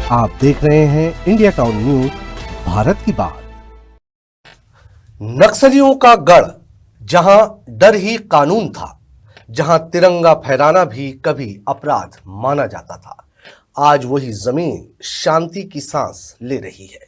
आप देख रहे हैं इंडिया टाउन न्यूज, भारत की बात। नक्सलियों का गढ़, जहां डर ही कानून था, जहां तिरंगा फहराना भी कभी अपराध माना जाता था, आज वही जमीन शांति की सांस ले रही है,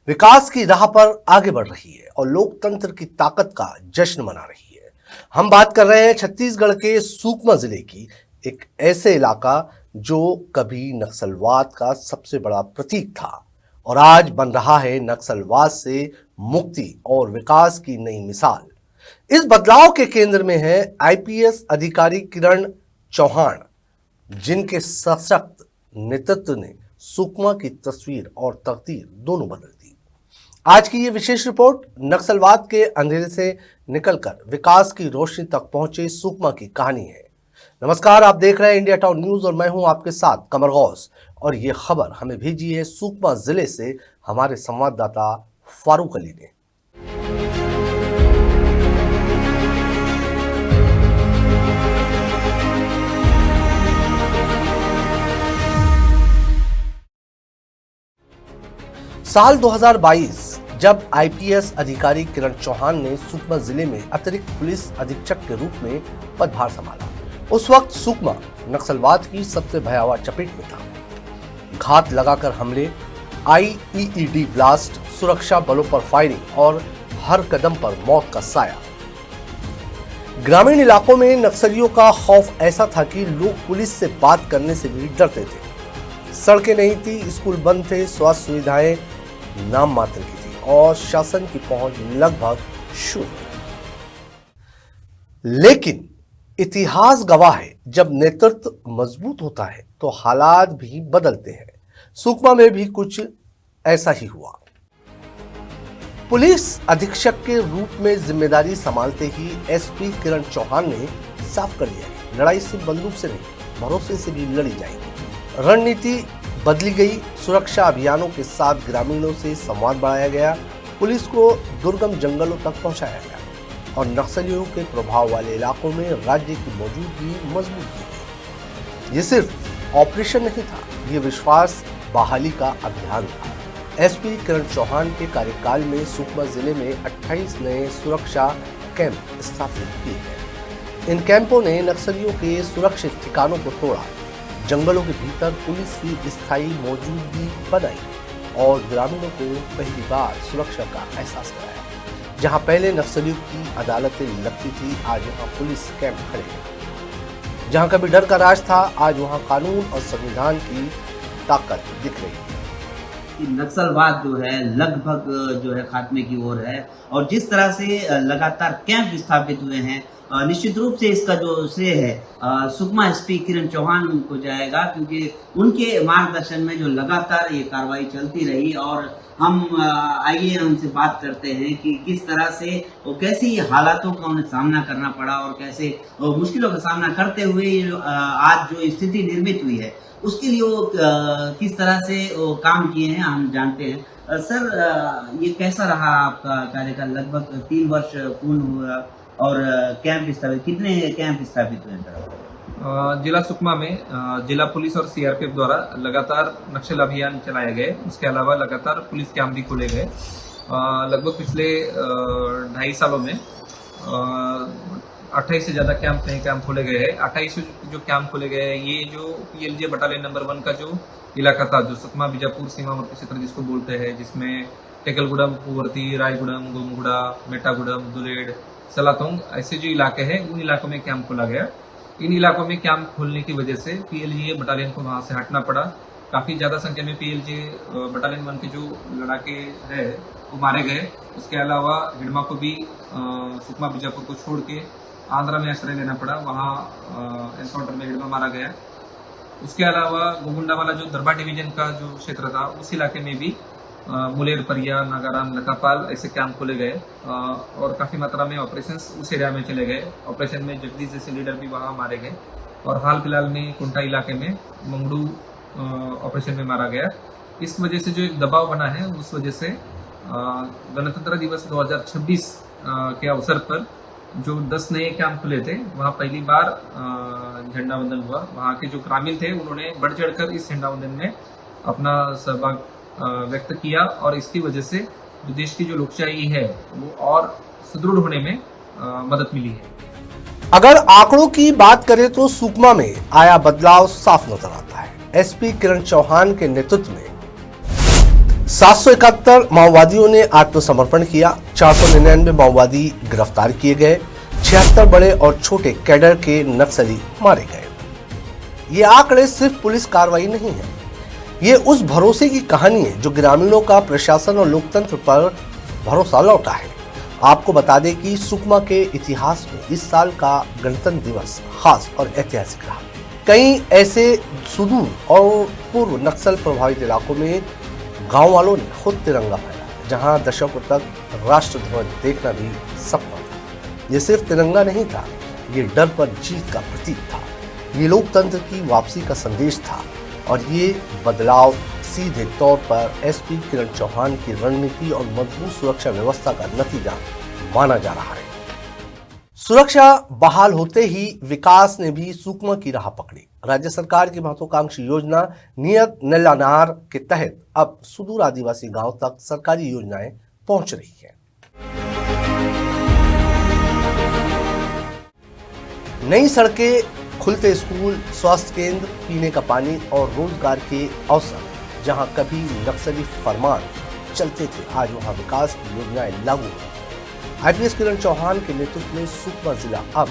विकास की राह पर आगे बढ़ रही है और लोकतंत्र की ताकत का जश्न मना रही है। हम बात कर रहे हैं छत्तीसगढ़ के सुकमा जिले की, एक ऐसे इलाका जो कभी नक्सलवाद का सबसे बड़ा प्रतीक था और आज बन रहा है नक्सलवाद से मुक्ति और विकास की नई मिसाल। इस बदलाव के केंद्र में है आईपीएस अधिकारी किरण चौहान, जिनके सशक्त नेतृत्व ने सुकमा की तस्वीर और तकदीर दोनों बदल दी। आज की ये विशेष रिपोर्ट नक्सलवाद के अंधेरे से निकलकर विकास की रोशनी तक पहुंचे सुकमा की कहानी है। नमस्कार, आप देख रहे हैं इंडिया टाउन न्यूज और मैं हूं आपके साथ कमर गौस। और ये खबर हमें भेजी है सुकमा जिले से हमारे संवाददाता फारूक अली ने। साल 2022 जब आईपीएस अधिकारी किरण चौहान ने सुकमा जिले में अतिरिक्त पुलिस अधीक्षक के रूप में पदभार संभाला, उस वक्त सुकमा नक्सलवाद की सबसे भयावह चपेट में था। घात लगाकर हमले, आईईडी ब्लास्ट, सुरक्षा बलों पर फायरिंग और हर कदम पर मौत का साया। ग्रामीण इलाकों में नक्सलियों का खौफ ऐसा था कि लोग पुलिस से बात करने से भी डरते थे। सड़कें नहीं थी, स्कूल बंद थे, स्वास्थ्य सुविधाएं नाम मात्र की थी और शासन की पहुंच लगभग शून्य। लेकिन इतिहास गवाह है, जब नेतृत्व मजबूत होता है तो हालात भी बदलते हैं। सुकमा में भी कुछ ऐसा ही हुआ। पुलिस अधीक्षक के रूप में जिम्मेदारी संभालते ही एसपी किरण चौहान ने साफ कर दिया कि लड़ाई सिर्फ बंदूक से नहीं, भरोसे से भी लड़ी जाएगी। रणनीति बदली गई, सुरक्षा अभियानों के साथ ग्रामीणों से संवाद बढ़ाया गया, पुलिस को दुर्गम जंगलों तक पहुंचाया गया और नक्सलियों के प्रभाव वाले इलाकों में राज्य की मौजूदगी मजबूत की गई। ये सिर्फ ऑपरेशन नहीं था, ये विश्वास बहाली का अभियान था। एसपी किरण चौहान के कार्यकाल में सुकमा जिले में 28 नए सुरक्षा कैंप स्थापित किए गए। इन कैंपों ने नक्सलियों के सुरक्षित ठिकानों को तोड़ा, जंगलों के भीतर पुलिस की स्थायी मौजूदगी बनाई और ग्रामीणों को पहली बार सुरक्षा का एहसास कराया। जहां पहले नक्सलियों की अदालतें लगती थी, आज वहां पुलिस कैंप खड़े हैं। जहां कभी डर का राज था, आज वहां कानून और संविधान की ताकत दिख रही है। नक्सलवाद जो है लगभग जो है खात्मे की ओर है और जिस तरह से लगातार कैंप स्थापित हुए हैं, निश्चित रूप से इसका जो श्रेय है सुकमा एसपी किरण चौहान को जाएगा, क्योंकि उनके मार्गदर्शन में जो लगातार ये कार्रवाई चलती रही। और हम आइए उनसे बात करते हैं कि किस तरह से वो कैसी हालातों का उन्हें सामना करना पड़ा और कैसे मुश्किलों का सामना करते हुए आज जो स्थिति निर्मित हुई है उसके लिए वो किस तरह से वो काम किए हैं हम जानते हैं। सर, ये कैसा रहा आपका कार्यकाल? लगभग 3 वर्ष पूर्ण हुआ और कैंप स्थापित, कितने कैंप स्थापित हुए सर? जिला सुकमा में जिला पुलिस और सीआरपीएफ द्वारा लगातार नक्सल अभियान चलाए गए। उसके अलावा लगातार पुलिस कैंप भी खोले गए। लगभग पिछले 2.5 सालों में 28 से ज्यादा नए कैंप खोले गए हैं। 28 जो कैंप खोले गए हैं, ये जो पीएलजे बटालियन नंबर 1 का जो इलाका था, जो सुकमा बीजापुर सीमावर्ती क्षेत्र जिसको बोलते हैं, जिसमें टेकलगुडम, पुवर्ती, रायगुडम, गोमुगुड़ा, मेटागुडम, दुलेड, सलातोंग, ऐसे जो इलाके हैं उन इलाकों में कैंप खोला गया। इन इलाकों में कैंप खोलने की वजह से पीएलजे बटालियन को वहां से हटना पड़ा। काफी ज्यादा संख्या में पीएलजे बटालियन 1 के जो लड़ाके है वो मारे गए। उसके अलावा हिडमा को भी सुकमा बीजापुर को छोड़ के आंध्रा में आश्रय लेना पड़ा, वहां एनकाउंटर में हिडमा मारा गया। उसके अलावा गोगुंडा वाला जो दरबार डिवीजन का जो क्षेत्र था, उस इलाके में भी मुलेर, परिया, नागाराम, लकापाल ऐसे कैंप खोले गए और काफी मात्रा में ऑपरेशंस उस एरिया में चले गए। ऑपरेशन में जगदीश जैसे लीडर भी वहां मारे गए और हाल फिलहाल में कुंटा इलाके में मंगड़ू ऑपरेशन में मारा गया। इस वजह से जो एक दबाव बना है, उस वजह से गणतंत्र दिवस 2026 के अवसर पर जो 10 नए कैंप खुले थे, वहां पहली बार झंडा वंदन हुआ। वहां के जो ग्रामीण थे उन्होंने बढ़ चढ़कर इस झंडा वंदन में अपना सहभाग व्यक्त किया और इसकी वजह से जो देश की जो लोकशाही है वो और सुदृढ़ होने में मदद मिली है। अगर आंकड़ों की बात करें तो सुकमा में आया बदलाव साफ नजर आता है। एसपी किरण चौहान के नेतृत्व में 771 माओवादियों ने आत्मसमर्पण किया, 499 माओवादी गिरफ्तार किए गए, 76 बड़े और छोटे कैडर के नक्सली मारे गए। ये आंकड़े सिर्फ पुलिस कार्रवाई नहीं है, ये उस भरोसे की कहानी है जो ग्रामीणों का प्रशासन और लोकतंत्र पर भरोसा लौटा है। आपको बता दें कि सुकमा के इतिहास में इस साल का गणतंत्र दिवस खास और ऐतिहासिक रहा। कई ऐसे सुदूर और पूर्व नक्सल प्रभावित इलाकों में गांव वालों ने खुद तिरंगा फहराया, जहां दशकों तक राष्ट्रध्वज देखना भी सपना था। ये सिर्फ तिरंगा नहीं था, ये डर पर जीत का प्रतीक था, ये लोकतंत्र की वापसी का संदेश था और ये बदलाव सीधे तौर पर एसपी किरण चौहान की रणनीति और मजबूत सुरक्षा व्यवस्था का नतीजा माना जा रहा है। सुरक्षा बहाल होते ही विकास ने भी सुकमा की राह पकड़ी। राज्य सरकार की महत्वाकांक्षी योजना नियत नल्लानार के तहत अब सुदूर आदिवासी गांव तक सरकारी योजनाएं पहुंच रही हैं। नई सड़कें, खुलते स्कूल, स्वास्थ्य केंद्र, पीने का पानी और रोजगार के अवसर। जहां कभी नक्सली फरमान चलते थे, आज वहां विकास की योजनाएं लागू हैं। आईपीएस किरण चौहान के नेतृत्व में सुकमा जिला अब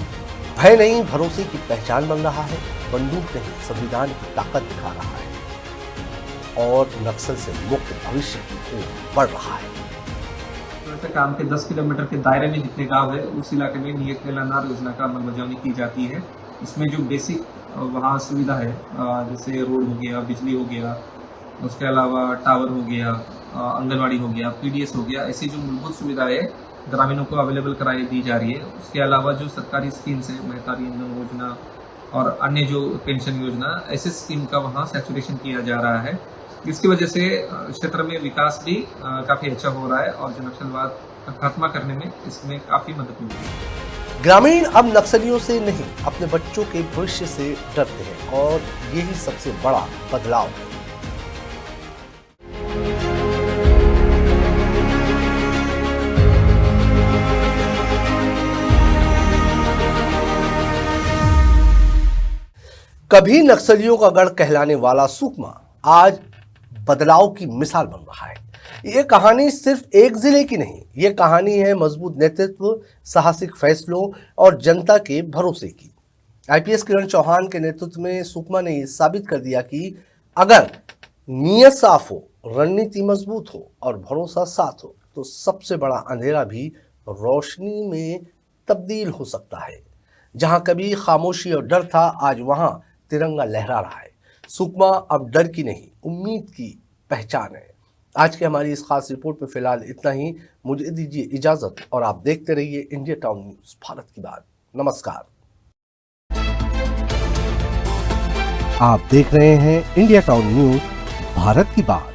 भय नहीं, भरोसे की पहचान बन रहा है। बंदूक नहीं, संविधान की ताकत दिखा रहा है और नक्सल से मुक्त भविष्य की ओर बढ़ रहा है। काम के 10 किलोमीटर के दायरे में जितने गांव है उस इलाके में नियत नल्लानार योजना का अमलबजावनी की जाती है। इसमें जो बेसिक वहाँ सुविधा है, जैसे रोड हो गया, बिजली हो गया, उसके अलावा टावर हो गया, आंगनवाड़ी हो गया, पीडीएस हो गया, ऐसी जो मूलभूत सुविधाएं ग्रामीणों को अवेलेबल कराई दी जा रही है। उसके अलावा जो सरकारी स्कीम्स है, महतारी इंधन योजना और अन्य जो पेंशन योजना, ऐसे स्कीम का वहाँ सैचुरेशन किया जा रहा है। इसकी वजह से क्षेत्र में विकास भी काफी अच्छा हो रहा है और जो नक्सलवाद खात्मा करने में इसमें काफी मदद मिल रही है। ग्रामीण अब नक्सलियों से नहीं, अपने बच्चों के भविष्य से डरते हैं और यही सबसे बड़ा बदलाव है। कभी नक्सलियों का गढ़ कहलाने वाला सुकमा आज बदलाव की मिसाल बन रहा है। ये कहानी सिर्फ एक जिले की नहीं, ये कहानी है मजबूत नेतृत्व, साहसिक फैसलों और जनता के भरोसे की। आईपीएस किरण चौहान के नेतृत्व में सुकमा ने ये साबित कर दिया कि अगर नीयत साफ हो, रणनीति मजबूत हो और भरोसा साथ हो तो सबसे बड़ा अंधेरा भी रोशनी में तब्दील हो सकता है। जहां कभी खामोशी और डर था, आज वहां तिरंगा लहरा रहा है। सुकमा अब डर की नहीं, उम्मीद की पहचान है। आज की हमारी इस खास रिपोर्ट में फिलहाल इतना ही। मुझे दीजिए इजाजत और आप देखते रहिए इंडिया टाउन न्यूज, भारत की बात। नमस्कार। आप देख रहे हैं इंडिया टाउन न्यूज, भारत की बात।